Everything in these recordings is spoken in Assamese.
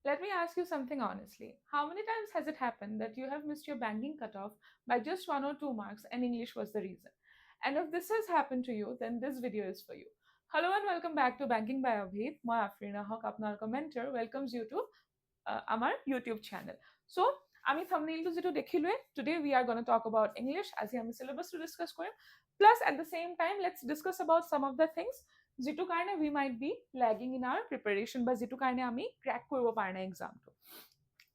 Let me ask you something honestly. How many times has it happened that you have missed your banking cutoff by just 1 or 2 marks and English was the reason? And if this has happened to you, then this video is for you. Hello and welcome back to Banking by Abhit. My Afrina Hawk, apnar mentor, welcomes you to our YouTube channel. So, আমি thumbnail to যেটো দেখিলোৱে, today we are going to talk about English as আমি syllabus to discuss কৰিম. Plus at the same time, let's discuss about some of the things যিটো কাৰণে we might be lagging in our preparation বা যিটো কাৰণে আমি crack কৰিব পৰা নাই examটো.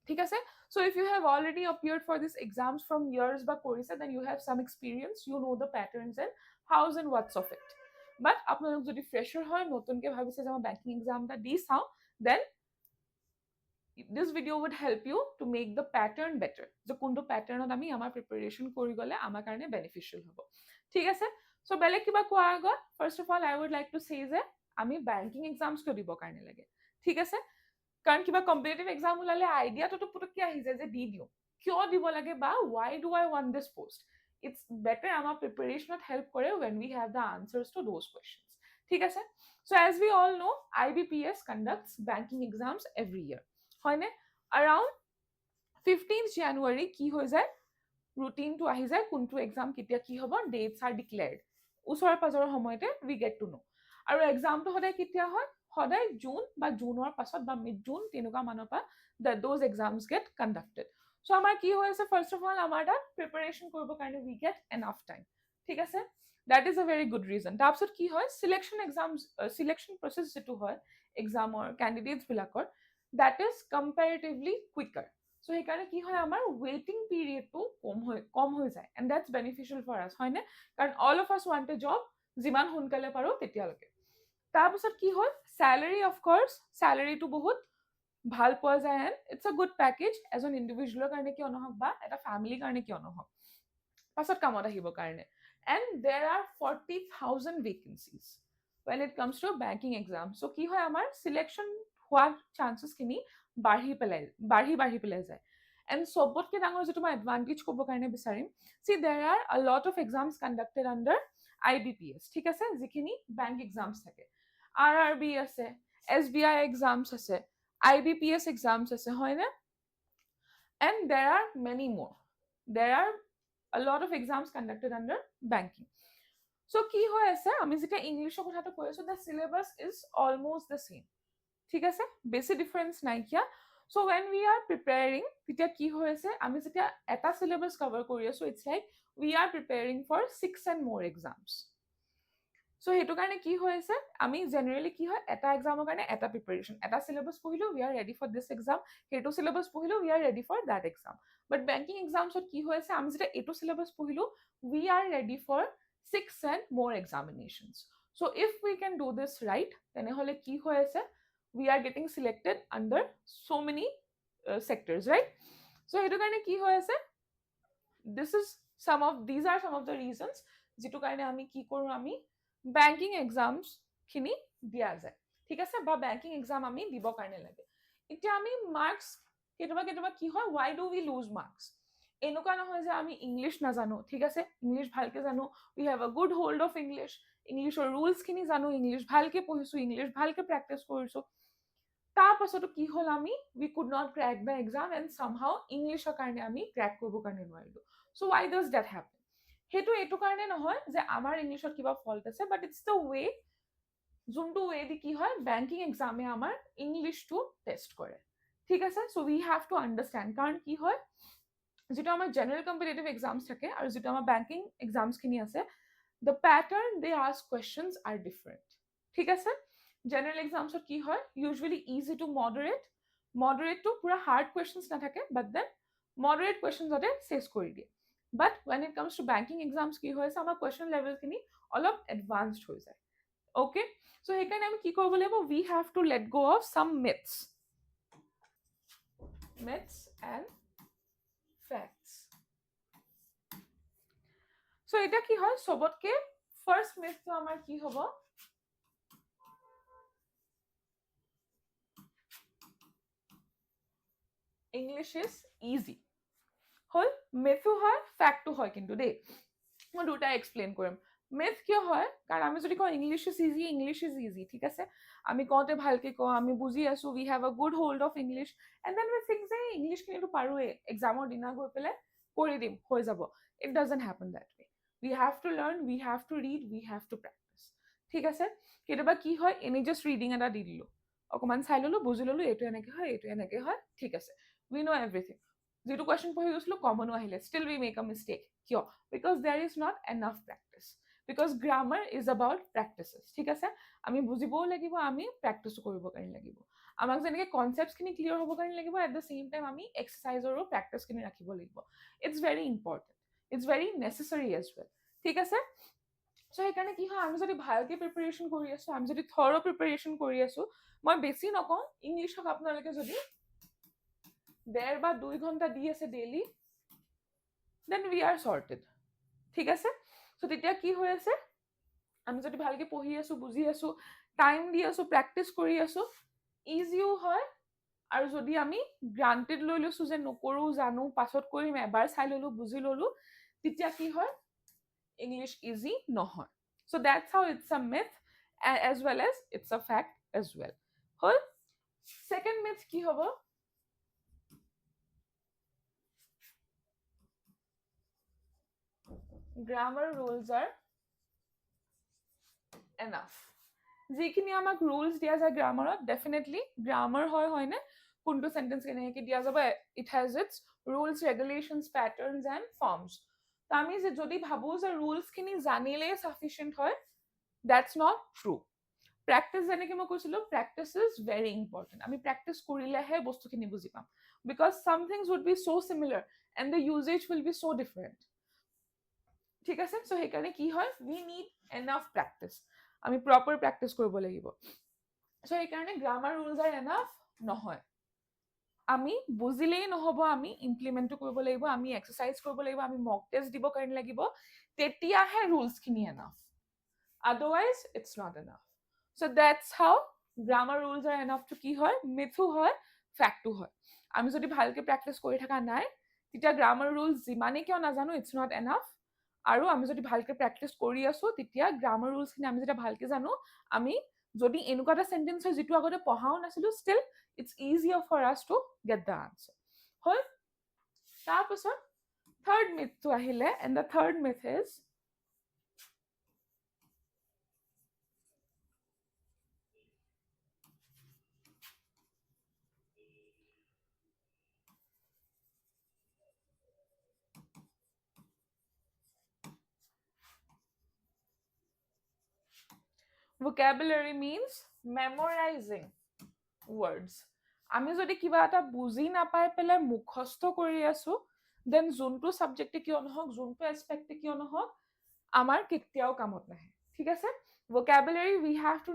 ঠিক আছে? So if you have already appeared for these exams from years বা কৰিছা, then you have some experience, you know the patterns and hows and what's of it. But আপোনালোক যদি fresher হয়, নতুনকে ভাবিছে যে মই banking exam এটা দি চাওঁ, then this video would help you to make the pattern better. So কোনটো প্যাটাৰ্ণত আমি আমাৰ প্ৰিপাৰেচন কৰি গলে আমাৰ কাৰণে বেনিফিশিয়াল হ'ব। ঠিক আছে? সো বেলেগ কিবা কোৱাৰ আগত first of all I would like to say যে আমি বেংকিং এক্সামস কিয় দিব কাৰণে লাগে। ঠিক আছে? কাৰণ কিবা কম্পিটিটিভ এক্সাম ওলালে আইডিয়াটো পুটুককে আহি যায় যে দি দিও। কিয় দিব লাগে বা why do I want this post? It's better আমাৰ প্ৰিপাৰেচনত হেল্প কৰে when we have the answers to those questions. ঠিক আছে? So as we all know, IBPS conducts banking exams every year. হয়নে? Around 15th January কি হৈ যায়, routine to আহি যায়, কোনটো exam কেতিয়া কি হ'ব, dates are declared. ওচৰৰ পাজৰৰ সময়তে we get to know. আৰু examটো সদায় কেতিয়া হয়, সদায় জুন বা জুনৰ পাছত বা মিড জুন তেনেকুৱা মানৰ পৰা those exams get conducted. So আমাৰ কি হৈ আছে, first of all আমাৰ তাত preparation কৰিব কাৰণে we get enough time. ঠিক আছে? That is a very good reason. তাৰপিছত কি হয়, selection exams, selection process যেটো হয় examৰ candidates বিলাকৰ, that is comparatively quicker. So সেইকাৰণে কি হয়, আমাৰ waiting period টো কম হৈ যায়, and that's beneficial for us, হয়নে? কাৰণ all of us want a job, যিমান সোনকালে পাৰো তেতিয়ালৈকে। তাৰপিছত কি হয়, salary, of course salary টো বহুত ভাল পোৱা যায়, and it's a good package এজন ইন্ডিভিজুৱেলৰ কাৰণে কিয় নহওক বা এটা ফ্যামিলিৰ কাৰণে কিয় নহওক, পাছত কামত আহিবৰ কাৰণে। And there are 40,000 vacancies when it comes to banking exam. So কি হয়, আমাৰ selection হোৱাৰ chances খিনি বাঢ়ি পেলাই যায়। And সবতকে ডাঙৰ যেটো মই advantage ক'ব কাৰণে বিচাৰিম, see there are a lot of exams conducted under IBPS, ঠিক আছে, যিখিনি bank exams থাকে। RRB আছে, SBI exams আছে, IBPS exams আছে, হয়নে? And there are many more. There are a lot of exams conducted under banking. So কি হৈ আছে, আমি যেতিয়া ইংলিশৰ কথাটো কৈ আছো, the syllabus is almost the same. ঠিক আছে, বেছি ডিফাৰেন্স নাইকিয়া। So when we are preparing, তেতিয়া কি হৈ আছে, আমি যেতিয়া এটা syllabus cover কৰি আছো, it's like we are preparing for 6 and more exams. So সেইটো কাৰণে কি হৈ আছে, আমি জেনাৰেলি কি হয়, এটা এক্সামৰ কাৰণে এটা প্ৰিপাৰেচন, এটা syllabus পঢ়িলো we are ready for this exam, সেইটো syllabus পঢ়িলো we are ready for that exam. But banking examsত কি হৈ আছে, আমি যেতিয়া এইটো syllabus পঢ়িলো we are ready for 6 and more examinations. So if we can do this right, তেনেহলে কি হৈ আছে, we are getting selected under so many sectors, right? So সেইটো কাৰণে কি হৈ আছে, these are some of the reasons যেটো কাৰণে আমি কি কৰো, আমি banking exams খিনি দিয়া যায়। ঠিক আছে, বা banking exam আমি দিব কাৰণে লাগে। এতিয়া আমি marks কেতিয়াবা কি হয়, why do we lose marks? এনেকুৱা নহয় যে আমি ইংলিশ নাজানো, ঠিক আছে, ইংলিশ ভালকে জানো, we have a good hold of English, ইংলিশৰ rules খিনি জানো, ইংলিশ ভালকে পঢ়িছো, ইংলিশ ভালকে প্ৰেক্টিস কৰিছো, তাৰ পাছতো কি হল, আমি we could not crack the exam and somehow ইংলিশৰ কাৰণে আমি crack কৰিব কাৰণে নোৱাৰিলো। So why does that happen? সেইটো এইটো কাৰণে নহয় যে আমাৰ ইংলিশত কিবা ফল্ট আছে, but it's the way, যোনটো way দি কি হয়, banking exam আমাৰ ইংলিশটো টেস্ট কৰে। ঠিক আছে, so we have to understand, কাৰণ কি হয়, যেটো আমাৰ জেনাৰেল কম্পিটিটিভ এক্সামস থাকে আৰু যেটো আমাৰ banking exams খিনি আছে, the pattern they ask questions are different. ঠিক আছে, জেনাৰেল এক্সামসত কি হয়, usually easy to moderate to পুৰা hard questions নাথাকে, but then moderate questions অতে চেস কৰি দিয়ে। But when it comes to banking exams কি হয়, আমাৰ question level খিনি অলপ advanced হৈ যায়। Okay, so সেইকাৰণে আমি কি কৰিব লাগিব, we have to let go of some myths and facts. So এটা কি হয়, সবতকে first myth তো আমাৰ কি হ'ব, English is easy. Hall, myth হয়, fact হয়, কিন্তু দেই মই দুটা এক্সপ্লেইন কৰিম। মিথ কিয় হয় কাৰণ আমি যদি কওঁ ইংলিছ ইজ ইজি ঠিক আছে আমি কওঁতে ভালকে কওঁ আমি বুজি আছো we have a good hold of English and then we think যে ইংলিছখিনিতো পাৰোৱেই এক্সামৰ দিনা গৈ পেলাই কৰি দিম হৈ যাব it doesn't happen that way we have to learn we have to read we have to practise ঠিক আছে কেতিয়াবা কি হয় এনেই জাষ্ট ৰিডিং এটা দি দিলোঁ অকণমান চাই ল'লোঁ বুজি ল'লোঁ এইটো এনেকে হয় ঠিক আছে উই ন' এভৰিথিং যিটো কুৱেশ্যন পঢ়ি গৈছিলোঁ কমনো আহিলে still we make a mistake কিয় because there is not enough practice because grammar is about practices ঠিক আছে আমি বুজিবও লাগিব আমি প্ৰেক্টিচো কৰিবৰ কাৰণে লাগিব আমাক যেনেকৈ কনচেপ্টছখিনি ক্লিয়াৰ হ'বৰ কাৰণে লাগিব এট দ্য ছেইম টাইম আমি এক্সাৰচাইজৰো প্ৰেক্টিচখিনি ৰাখিব লাগিব it's very important it's very necessary as well ঠিক আছে চ' সেইকাৰণে কি হয় আমি যদি ভালকৈ প্ৰিপেৰেশ্যন কৰি আছোঁ আমি যদি থৰ' প্ৰিপেৰেশ্যন কৰি আছোঁ মই বেছি নকওঁ ইংলিছক আপোনালোকে যদি 1.5 বা 2 ঘণ্টা দি আছে daily then we are sorted ঠিক আছে চ' তেতিয়া কি হৈ আছে আমি যদি ভালকে পঢ়ি আছো বুজি আছো টাইম দি আছো প্ৰেক্টিচ কৰি আছো ইজিও হয় আৰু যদি আমি গ্ৰান্টেড লৈ লৈছো যে নকৰো জানো পাছত কৰিম এবাৰ চাই ললো বুজি ললো তেতিয়া কি হয় ইংলিছ ইজি নহয় so' that's how it's a myth as well as it's a fact as well হ'ল ছেকেণ্ড মিথ কি হ'ব grammar rules are enough যিখিনি আমাক ৰুলছ দিয়া যায় গ্ৰামাৰত ডেফিনেটলি গ্ৰামাৰ হয়নে কোনটো চেণ্টেন্স কেনেকৈ দিয়া যাব it has its rules regulations patterns and forms তো আমি যদি ভাবোঁ যে ৰুলছখিনি জানিলেই চাফিচিয়েণ্ট হয় দেটছ নট ট্ৰু প্ৰেক্টিচ যেনেকৈ মই কৈছিলোঁ প্ৰেক্টিচ ইজ ভেৰি ইম্পৰ্টেণ্ট আমি প্ৰেক্টিচ কৰিলেহে বস্তুখিনি বুজি পাম because some things would be so' similar and the usage will be so' different ঠিক আছে চ' সেইকাৰণে কি হয় উই নিড এনাফ প্ৰেক্টিচ আমি প্ৰপাৰ প্ৰেক্টিচ কৰিব লাগিব চ' সেইকাৰণে গ্ৰামাৰ ৰুলছ আৰ এনাফ নহয় আমি বুজিলেই নহ'ব আমি ইমপ্লিমেণ্টো কৰিব লাগিব আমি এক্সাৰচাইজ কৰিব লাগিব আমি মক টেষ্ট দিব কাৰণে লাগিব তেতিয়াহে ৰুলছখিনি enough otherwise it's not enough so' that's how grammar rules are এনাফটো কি হয় মিথো হয় ফেক্টো হয় আমি যদি ভালকৈ প্ৰেক্টিচ কৰি থকা নাই তেতিয়া গ্ৰামাৰ ৰুলছ যিমানেই কিয় নাজানো ইটছ নট এনাফ আৰু আমি যদি ভালকৈ প্ৰেক্টিচ কৰি আছোঁ তেতিয়া গ্ৰামাৰ ৰুলছখিনি আমি যেতিয়া ভালকৈ জানো আমি যদি এনেকুৱা এটা চেণ্টেন্স হয় যিটো আগতে পঢ়াও নাছিলোঁ still it's easier for us to get the answer হ'ল তাৰপিছত থাৰ্ড মিথটো আহিলে and the third myth is vocabulary means memorizing words আমি যদি কিবা এটা বুজি নাপাই পেলাই মুখস্থ কৰি আছো দেন যোনটো ছাবজেক্টে কিয় নহওক যোনটো এছপেক্টে কিয় নহওক আমাৰ কেতিয়াও কামত নাহে ঠিক আছে vocabulary we have to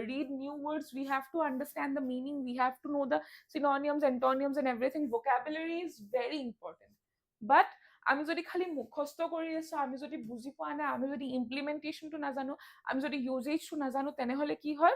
read new words we have to understand the meaning we have to know the synonyms antonyms and everything vocabulary is very important but আমি যদি খালি মুখস্থ কৰি আছো আমি যদি বুজি পোৱা নাই আমি যদি ইমপ্লিমেণ্টেশ্যনটো নাজানো আমি যদি ইউজেজটো নাজানো তেনেহ'লে কি হয়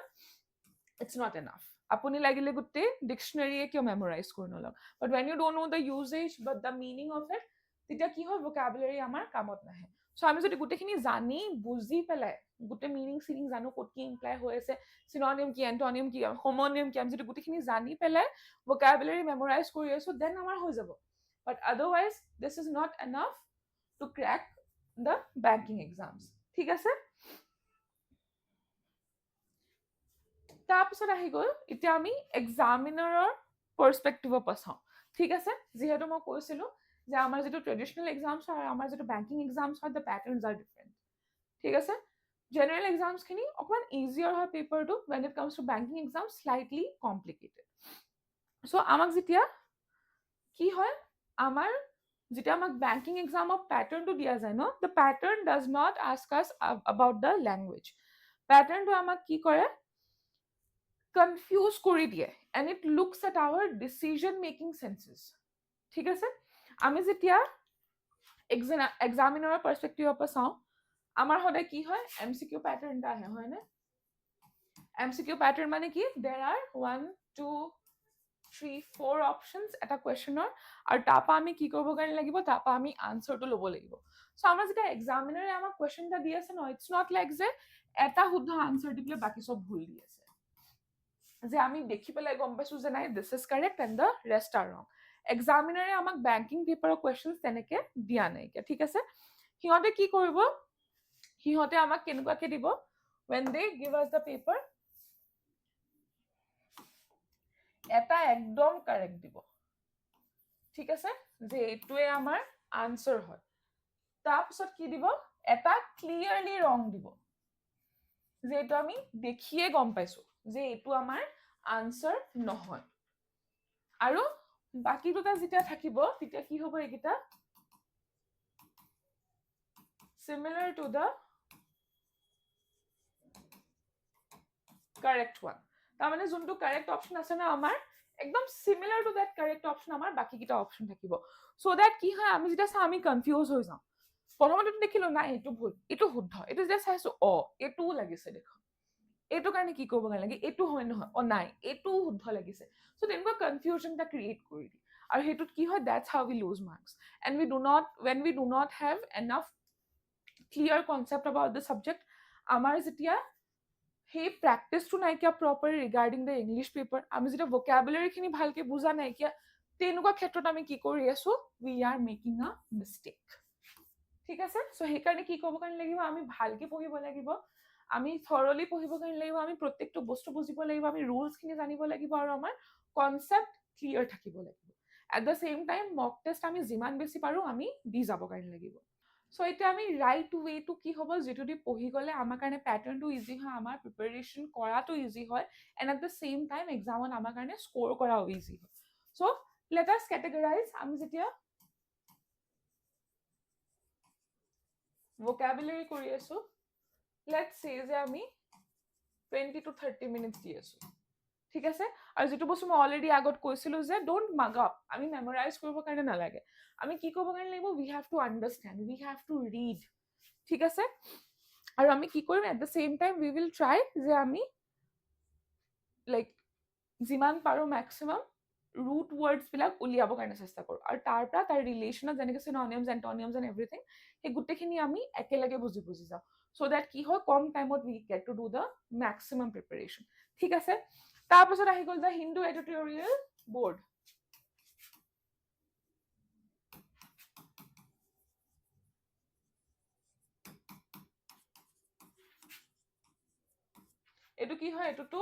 ইটছ নট এনাফ আপুনি লাগিলে গোটেই ডিকশ্যনেৰীয়ে কিয় মেমৰাইজ কৰি নলওক বাট when you don't know the usage but the meaning of it তেতিয়া কি হয় vocabulary আমাৰ কামত নাহে চ' আমি যদি গোটেইখিনি জানি বুজি পেলাই গোটেই মিনিং চিনিং জানো ক'ত কি ইমপ্লাই হৈ আছে চিননিম কি এণ্টনিম কি হোমনিম কি আমি যদি গোটেইখিনি জানি পেলাই vocabulary মেমৰাইজ কৰি আছো দেন আমাৰ হৈ যাব but otherwise this is not enough to crack the banking exams ঠিক আছে তাৰপিছত আহি গ'ল এতিয়া আমি এক্সামিনাৰৰ পাৰ্চপেক্টিভৰ পৰা চাওঁ ঠিক আছে যিহেতু মই কৈছিলোঁ যে আমাৰ যিটো ট্ৰেডিশ্যনেল এক্সামছ হয় আৰু আমাৰ যিটো বেংকিং এক্সামছ হয় দ্য পেটাৰ্নছ আৰ ডিফাৰেণ্ট ঠিক আছে জেনেৰেল এক্সামছখিনি অকণমান ইজিয়াৰ হয় পেপাৰটো when it comes to banking exams slightly complicated চ' আমাক যেতিয়া কি হয় আমাৰ যেতিয়া আমাক বেংকিং এক্সামৰ পেটাৰ্ণটো দিয়া যায় ন the pattern does not ask us about the language পেটাৰ্ণটো আমাক কি কৰে কনফিউজ কৰি দিয়ে and it looks at our decision making senses ঠিক আছে আমি যেতিয়া এক্সামিনাৰৰ পাৰ্চপেক্টিভৰ পৰা চাওঁ আমাৰ সদায় কি হয় MCQ পেটাৰ্ণ এটা আহে হয়নে MCQ পেটাৰ্ণ মানে কি দেৰ আৰ 1 2 3 4 অপশনস এটা কুৱেশ্যনৰ আৰু তাৰপৰা আমি কি কৰিব কাৰণে লাগিব তাৰপৰা আমি আনসাৰটো ল'ব লাগিব সো আমাৰ যেতিয়া এক্সামিনাৰে আমাক কুৱেশ্যন এটা দি আছে ন ইটস নট লাইক যে এটা শুদ্ধ আনসাৰ দি পেলাই বাকি সব ভুল দি আছে যে আমি দেখি পেলাই গম পাইছো যে নাই this is correct and the rest R ৰং এক্সামিনাৰে আমাক বেংকিং পেপাৰৰ কুৱেশ্যনছ তেনেকে দিয়া নাই ঠিক আছে সিহঁতে কি কৰিব সিহঁতে আমাক কেনেকুৱাকে দিব when they give us the paper এটা একদম কাৰেক্ট দিব ঠিক আছে যে এইটোৱে আমাৰ আনসাৰ হয় তাৰপিছত কি দিব এটা ক্লিয়াৰলি ৰং দিব যে এইটো আমি দেখিয়ে গম পাইছো যে এইটো আমাৰ আনসাৰ নহয় আৰু বাকি দুটা যেতিয়া থাকিব তেতিয়া কি হ'ব এইকেইটা similar to the correct one তাৰমানে যোনটো কাৰেক্ট অপশন আছে না আমাৰ একদম similar to that correct option আমাৰ বাকি কিটা অপশন থাকিব so that কি হয় আমি যেতিয়া আমি কনফিউজ হৈ যাওঁ প্ৰথমতে দেখিলো নাই এইটো ভুল এইটো শুদ্ধ এইটো যেতিয়া চাইছো এইটোও লাগিছে দেখো এইটো কাৰণে কি কৰিব লাগে এইটো হয় নহয় নাই এইটোও শুদ্ধ লাগিছে so তেনেকুৱা কনফিউজন এটা ক্ৰিয়েট কৰি দিয়ে আৰু হেতুত কি হয় that's how we lose marks and when we do not have enough clear concept about the subject আমাৰ যেতিয়া সেই প্ৰেক্টিছটো নাইকিয়া properly regarding the English paper আমি যেতিয়া ভোকাবুলাৰীখিনি ভালকে বুজা নাইকিয়া তেনেকুৱা ক্ষেত্ৰত আমি কি কৰি আছো উই আৰ মেকিং আ মিষ্টেক ঠিক আছে সো সেইকাৰণে কি কৰিব কাৰণে লাগিব আমি ভালকে পঢ়িব লাগিব আমি থৰলি পঢ়িব কাৰণে লাগিব আমি প্ৰত্যেকটো বস্তু বুজিব লাগিব আমি ৰুলছখিনি জানিব লাগিব আৰু আমাৰ কনচেপ্ট ক্লিয়াৰ থাকিব লাগিব at the same time mock test আমি যিমান বেছি পাৰো আমি দি যাব কাৰণে লাগিব সো এতিয়া আমি ৰাইট ৱেটো কি হ'ব যেটো দি পঢ়ি গলে আমাৰ কাৰণে প্যাটাৰ্নটো ইজি হয় আমাৰ প্ৰিপাৰেচন কৰাটো ইজি হয় and at the same time এক্সামত আমাৰ কাৰণে স্কোৰ কৰাও ইজি হয় সো লেট আস কেটেগৰাইজ আমি যেতিয়া vocabulary কৰি আছো let's say যে আমি 20 to 30 minutes দি আছো ঠিক আছে আৰু যেটো বস্তু মই অলৰেডি আগত কৈছিলো যে ডোন্ট মাগ আপ আমি মেমৰাইজ কৰিব কাৰণে নালাগে আমি কি কৰিব কাৰণে লাগিব we have to understand we have to read ঠিক আছে আৰু আমি কি কৰিম at the same time we will try যে আমি like যিমান পাৰো maximum root words বিলাক উলিয়াব কাৰণে চেষ্টা কৰো আৰু তাৰ পৰা তাৰ ৰিলেচনত যেনেকৈ synonyms antonyms and everything এই গুটেখিনি আমি একেলগে বুজি যাও so that কি হয় কম টাইমত we get to do the maximum preparation ঠিক আছে তাৰপিছত আহি গ'ল the Hindu editorial board এটো কি হয় এটো তো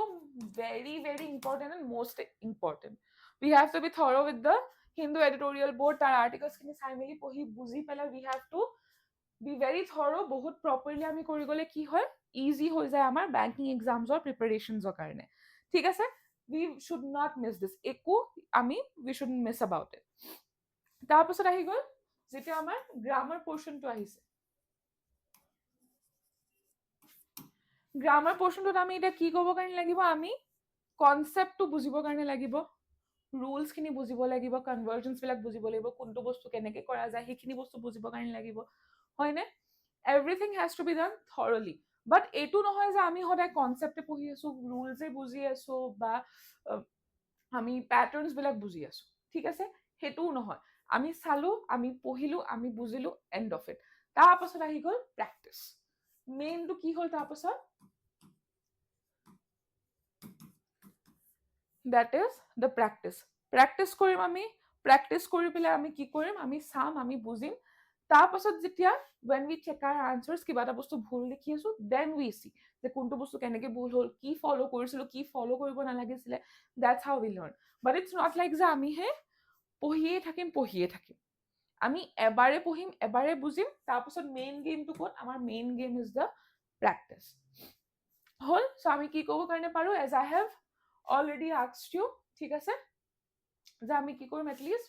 very very important and most important we have to be thorough with the Hindu editorial board তাৰ articles খিনি চাই মেলি পঢ়ি বুজি পেলাই we have to be very thorough বহুত properly আমি কৰি গলে কি হয় easy হৈ যায় আমাৰ banking exams or preparations ৰ কাৰণে ঠিক আছে we should not miss this একো আমি we shouldn't miss about it তাৰপিছত আহি গ'ল যেতিয়া আমাৰ grammar portionটো আহিছে গ্ৰামাৰ পোৰ্শনটোত আমি এটা কি কৰিব কাৰণে লাগিব আমি কনসেপ্টটো বুজিব কাৰণে লাগিব ৰুলছ খিনি বুজিব লাগিব কনভাৰ্জনছ বিলাক বুজিব লাগিব কোনটো বস্তু কেনেকে কৰা যায় সেইখিনি বস্তু বুজিব কাৰণে লাগিব হয়নে everything has to be done thoroughly but এইটো নহয় যে আমি সদায় কনসেপ্টে পঢ়ি আছো ৰুলছে বুজি আছো বা আমি প্যাটাৰ্নছ বিলাক বুজি আছো ঠিক আছে হেতুও নহয় আমি চালো আমি পঢ়িলো আমি বুজিলো এন্ড অফ ইট তাৰপাছত আহি গ'ল প্ৰেক্টিছ মেইনটো কি হ'ল তাৰপাছত that is the practice কৰিম আমি practice কৰি পেলাই আমি কি কৰিম আমি চাম আমি বুজিম তাৰপাছত যেতিয়া when we check our answers কিবা এটা বস্তু ভুল লিখি আছো then we see যে কোনটো বস্তু কেনেকে ভুল হ'ল কি ফলো কৰিছিলো কি ফলো কৰিব নালাগিছিলে that's how we learn but it's not like যে আমি হে পঢ়িয়ে থাকিম আমি এবাৰে পঢ়িম এবাৰে বুজিম তাৰপাছত মেইন গেমটো কোন আমাৰ main game is the practice hall so আমি কি কৰিব কাৰণে পাৰো as I have already asked you ঠিক আছে যে আমি কি কৰিম at least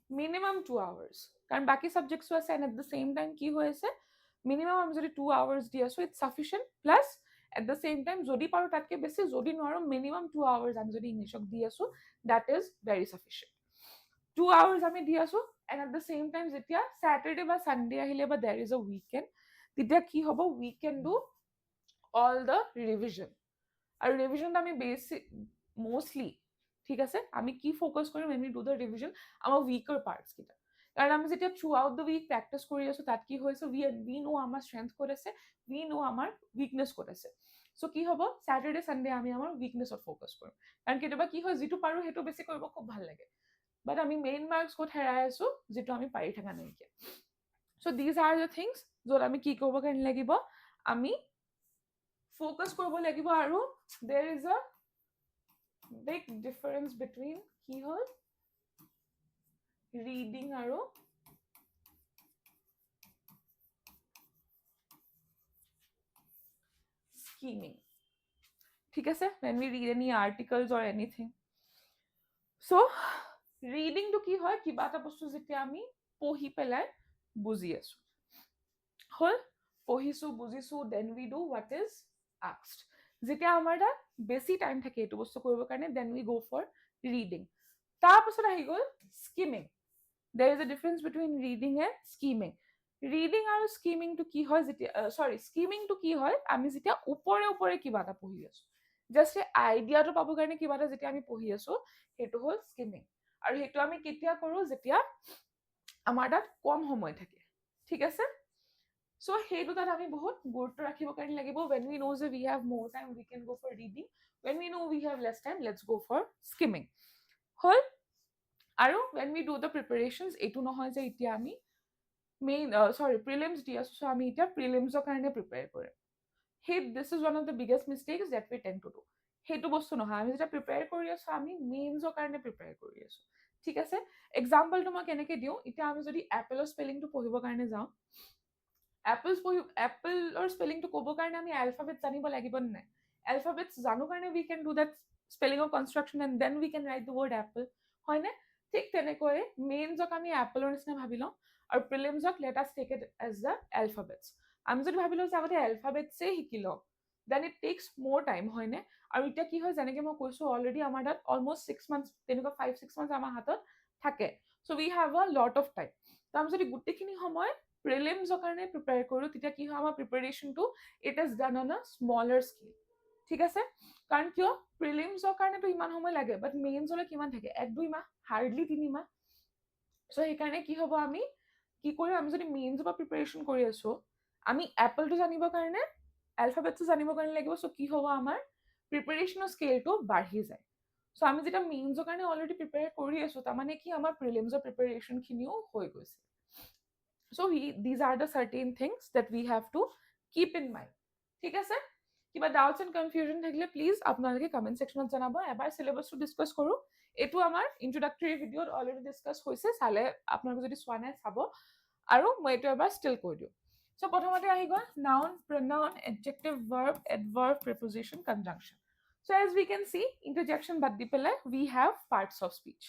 minimum 2 hours কাৰণ বাকি সাবজেক্টসও আছে and at the same time কি হৈ আছে minimum আমি যদি 2 hours দি আছো it's sufficient plus at the same time যদি পাৰো তাতকে বেছি যদি নোৱাৰো minimum 2 hours আমি যদি ইংলিশক দি আছো that is very sufficient 2 hours আমি দি আছো and at the same time যেতিয়া Saturday বা Sunday আহিলে বা there is a weekend তেতিয়া কি হ'ব we can do all the revision আৰু ৰিভিজনটো আমি বেছি মোষ্টলি ঠিক আছে আমি কি ফ'কাছ কৰিম when we do the revision আমাৰ weaker parts কেইটা কাৰণ আমি যেতিয়া throughout the week practice কৰি আছো তাত কি হৈছে we know আমাৰ ষ্ট্ৰেংথ ক'ত আছে we know আমাৰ উইকনেছ ক'ত আছে চ' কি হ'ব Saturday Sunday আমি আমাৰ উইকনেছত ফ'কাছ কৰিম কাৰণ কেতিয়াবা কি হয় যিটো পাৰো সেইটো বেছি কৰিব খুব ভাল লাগে বাট আমি মেইন মাৰ্কছ ক'ত হেৰাই আছো যিটো আমি পাৰি থকা নাইকিয়া চ' দিজ আৰ দ্য থিংছ য'ত আমি কি কৰিব কাৰণে লাগিব আমি ফ'কাছ কৰিব লাগিব আৰু there is a big difference between কি হ'ল reading আৰু scheming ঠিক আছে when we read any articles or anything so reading to কি হয় কিবা এটা বস্তু যেতিয়া আমি পঢ়ি পেলাই বুজি আছো হল পঢ়িছো বুজিছো then we do what is asked যেতিয়া আমাৰ তাত বেছি টাইম থাকে এইটো বস্তু কৰিবৰ কাৰণে then we go for reading তাৰপিছত আহি গ'ল skimming there is a difference between reading and scheming reading আৰু scheming to কি হয় যেতিয়া scheming to কি হয় আমি যেতিয়া ওপৰে ওপৰে কিবা এটা পঢ়ি আছো জাষ্ট এই আইডিয়াটো পাবৰ কাৰণে কিবা এটা যেতিয়া আমি পঢ়ি আছো সেইটো হ'ল skimming আৰু সেইটো আমি কেতিয়া কৰো যেতিয়া আমাৰ তাত কম সময় থাকে ঠিক আছে so সেইটো তাত আমি বহুত গুৰুত্ব ৰাখিব কাৰণে লাগিব when we know that we have more time we can go for reading when we know we have less time let's go for skimming হল আৰু when we do the preparations এইটো নহয় যে এতিয়া আমি মেইন prelims দি আছো so আমি এতিয়া prelims ৰ কাৰণে prepare কৰিম সেই this is one of the biggest mistakes that we tend to do সেইটো বস্তু নহয় আমি যেতিয়া প্ৰিপেয়াৰ কৰি আছো আমি মেইনছৰ কাৰণে প্ৰিপেয়াৰ কৰি আছো ঠিক আছে এক্সাম্পলটো মই কেনেকৈ দিওঁ এতিয়া আমি যদি এপলৰ স্পেলিংটো পঢ়িবৰ কাৰণে যাওঁ এপলৰ স্পেলিংটো ক'বৰ কাৰণে আমি এলফাবেট জানিব লাগিব নাই এলফাবেটছ জানো কাৰণে we can do that spelling of construction and then we can write the word apple হয়নে ঠিক তেনেকৈ মেইনছক আমি এপলৰ নিচিনা ভাবি লওঁ আৰু প্ৰিলিমছক let us take it as the alphabets আমি যদি ভাবি লওঁ যে আগতে এলফাবেটছে শিকি লওঁ then it takes more time হয়নে আৰু এতিয়া কি হয় যেনেকৈ মই কৈছোঁ অলৰেডি আমাৰ তাত অলমষ্ট 6 months তেনেকুৱা 5-6 months আমাৰ হাতত থাকে so we have a lot of time তো আমি যদি গোটেইখিনি সময় প্ৰিলিমছৰ কাৰণে প্ৰিপেয়াৰ কৰোঁ তেতিয়া কি হয় আমাৰ প্ৰিপেৰেশ্যনটো it is done on a smaller scale ঠিক আছে কাৰণ কিয় প্ৰিলিমছৰ কাৰণেতো ইমান সময় লাগে বাট মেইনছলৈ কিমান থাকে 1-2 মাহ হাৰ্ডলি 3 মাহ চ' সেইকাৰণে কি হ'ব আমি কি কৰিম আমি যদি মেইনছৰ পৰা প্ৰিপেৰেশ্যন কৰি আছো আমি এপলটো জানিবৰ কাৰণে এলফাবেটটো জানিবৰ কাৰণে লাগিব চ' কি হ'ব আমাৰ প্ৰিপেৰেশ্যনৰ স্কেলটো বাঢ়ি যায় চ' আমি যেতিয়া মেইনছৰ কাৰণে অলৰেডি প্ৰিপেয়াৰ কৰি আছো তাৰমানে কি আমাৰ প্ৰিলিমছৰ প্ৰিপেৰেশ্যনখিনিও হৈ গৈছে so these are the certain things that we have to keep in mind ঠিক আছে কিবা ডাউটছ এণ্ড কনফিউজন থাকিলে প্লিজ আপোনালোকে কমেণ্ট ছেকশ্যনত জনাব এবাৰ চিলেবাছটো ডিছকাছ কৰোঁ এইটো আমাৰ ইন্ট্ৰডাক্টৰী ভিডিঅ'ত অলৰেডি ডিছকাছ হৈছে চালে আপোনালোকে যদি চোৱা নাই চাব আৰু মই এইটো এবাৰ ষ্টিল কৈ দিওঁ চ' প্ৰথমতে আহি গ'ল noun pronoun adjective verb adverb preposition conjunction so' as we can see interjection বাদ দি পেলাই we have parts of speech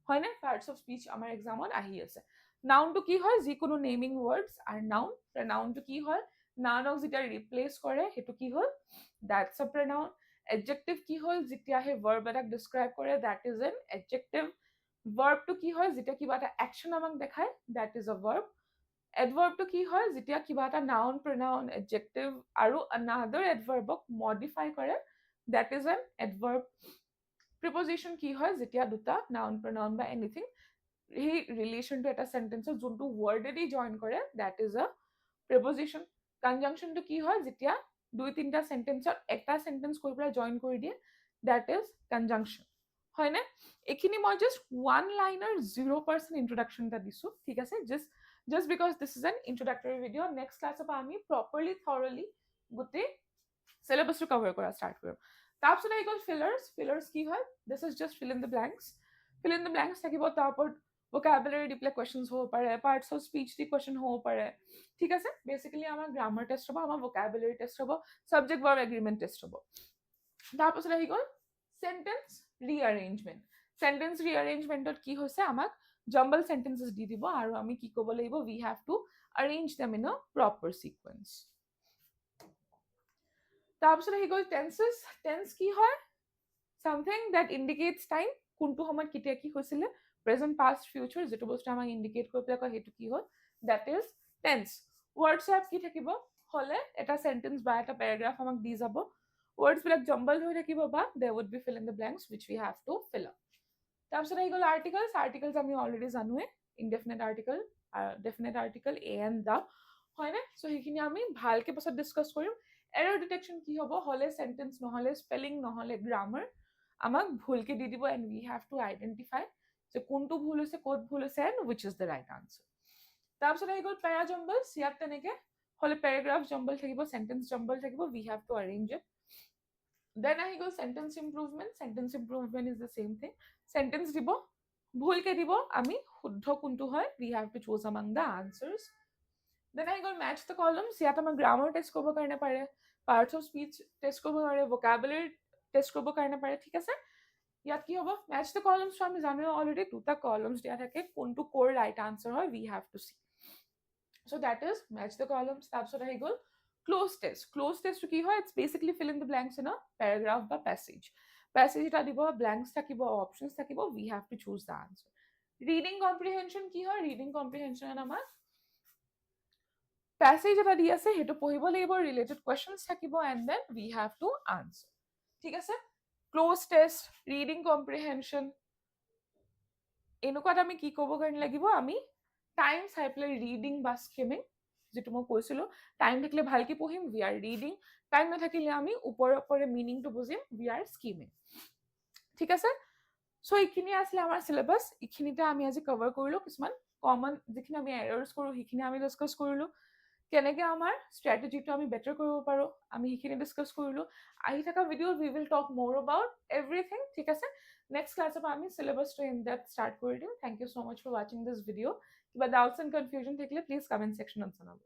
হয়নে পাৰ্টছ অফ স্পীচ আমাৰ এক্সামত আহি আছে নাউনটো কি হয় যিকোনো নেমিং ৱৰ্ডছ আৰু নাউন প্ৰনাউনটো কি হয় নাউনক যেতিয়া ৰিপ্লেচ কৰে সেইটো কি হ'ল দ্যাটছ আ প্ৰনাউন এডজেক্টিভ কি হ'ল যেতিয়া সেই ভাৰ্ব এটাক ডিছক্ৰাইব কৰে দ্যাট ইজ এন এডজেক্টিভ ভাৰ্বটো কি হয় যেতিয়া কিবা এটা একশ্যন আমাক দেখায় দ্যাট ইজ আ ভাৰ্ব এডভাৰ্বটো কি হয় যেতিয়া কিবা এটা নাউন প্ৰনাউন এডজেক্টিভ আৰু আনাদাৰ এডভাৰ্বক মডিফাই কৰে দ্যাট ইজ এন এডভাৰ্ব প্ৰিপজিশ্যন কি হয় যেতিয়া দুটা নাউন প্ৰনাউন বা এনিথিং সেই ৰিলেশ্যনটো এটা চেণ্টেন্সত যোনটো ৱৰ্ডেদি জইন কৰে দ্যাট ইজ আ প্ৰিপজিশ্যন কনজাংশ্যনটো কি হয় যেতিয়া 2-3টা চেণ্টেন্সত এটা চেণ্টেন্স কৰি পেলাই জইন কৰি দিয়ে দ্যাট ইজ কনজাংশ্যন হয়নে এইখিনি মই জাষ্ট ওৱান লাইনৰ 0% ইন্ট্ৰডাকশ্যন এটা দিছোঁ ঠিক আছে just because this is an introductory video next class of আমি properly thoroughly গোটেই syllabus cover কৰা start কৰিম তাৰপিছত আহি গ'ল fillers কি হয় this is just fill in the blanks থাকিব তাৰ ওপৰত vocabulary দি পেলাই questions হ'ব পাৰে parts of speech the question হ'ব পাৰে ঠিক আছে basically আমাৰ grammar test হ'ব আমাৰ vocabulary test হ'ব subject verb agreement test হ'ব তাৰপিছত আহি গ'ল sentence rearrangementত কি হৈছে আমাক jumble sentences দি দিব আৰু আমি কি ক'ব লাগিব we have to arrange them in a proper sequence তাৰপিছত আহি গ'ল tense কি হয় something that indicates time কোনটো সময়ত কেতিয়া কি হৈছিলে present past future যেটো বস্তু আমাক ইন্ডিকেট কৰি পেলাই কয় সেইটো কি হ'ল that is tense words কি থাকিব হলে এটা sentence বা এটা paragraph আমাক দি যাব words বিলাক jumbled হৈ থাকিব বা there would be fill in the blanks which we have to fill up. তাৰপিছত আহি গ'ল আৰ্টিকলছ আমি অলৰেডি জানোৱে indefinite article definite article a and the হয়নে চ' সেইখিনি আমি ভালকে পাছত ডিছকাছ কৰিম এৰৰ ডিটেকশ্যন কি হ'ব হ'লে চেণ্টেন্স নহ'লে স্পেলিং নহ'লে গ্ৰামাৰ আমাক ভুলকে দি দিব and we have two identify যে কোনটো ভুল হৈছে ক'ত ভুল হৈছে and wish is the right answer তাৰপিছত আহি গ'ল পেৰা জম্বলছ ইয়াত তেনেকে হ'লে পেৰাগ্ৰাফ জম্বল থাকিব চেণ্টেন্স জম্বল থাকিব we have to arrange it then আহি গ'ল sentence improvement is the same thing sentence দিব ভুলকে দিব আমি শুদ্ধ কোনটো হয় we have to choose among the answers দেন আহি গ'ল মেচ দ্য কলমছ ইয়াত আমাৰ গ্ৰামাৰ টেষ্ট কৰিব কাৰণে পাৰে পাৰ্টছ অফ স্পীচ টেষ্ট কৰিব পাৰে ভোকাবুলাৰী টেষ্ট কৰিব কাৰণে পাৰে ঠিক আছে ইয়াত কি হ'ব মেচ দ্য কলমছ আমি জানো অলৰেডি দুটা কলমছ দিয়া থাকে কোনটো ক'ৰ ৰাইট আনচাৰ হয় we have to see so' that is match the columns তাৰপিছত আহি গ'ল ক্লোজ টেষ্টটো কি হয় it's basically fill in the blanks in a paragraph বা পেছেজ এটা দিব ব্লেংকছ থাকিব অপশ্যনছ থাকিব we have to choose the answer reading comprehension কি হয় ৰিডিং কম্প্ৰিহেনশ্যন আমাৰ পেছেজ এটা দি আছে সেইটো পঢ়িব লাগিব ৰিলেটেড কুৱেশ্যনছ থাকিব and then we have to answer ঠিক আছে ক্লোজ টেষ্ট ৰিডিং কম্প্ৰিহেনশ্যন এনেকুৱাত আমি কি ক'ব কাৰণে লাগিব আমি টাইম চাই পেলাই ৰিডিং বা স্কিমিং যিটো মই কৈছিলোঁ টাইম থাকিলে ভালকে পঢ়িম উই আৰ ৰিডিং টাইম নাথাকিলে আমি ওপৰে মিনিংটো বুজিম উই আৰ স্কিমিং ঠিক আছে চ' এইখিনি আছিলে আমাৰ চিলেবাছ এইখিনিতে আমি আজি কভাৰ কৰিলোঁ কিছুমান কমন যিখিনি আমি এৰাৰ্ছ কৰোঁ সেইখিনি আমি ডিছকাছ কৰিলোঁ কেনেকৈ আমাৰ ষ্ট্ৰেটেজিটো আমি বেটাৰ কৰিব পাৰোঁ আমি সেইখিনি ডিছকাছ কৰিলোঁ আহি থকা ভিডিঅ'ত উই উইল টক মোৰ এবাউট এভৰিথিং ঠিক আছে নেক্সট ক্লাছৰ পৰা আমি চিলেবাছটো ইন ডেপথ ষ্টাৰ্ট কৰি দিম thank you so' much for ৱাচিং দিছ ভিডিঅ' কিবা ডাউটছ এণ্ড কনফিউজন থাকিলে প্লিজ কমেণ্ট ছেকশ্যনত জনাব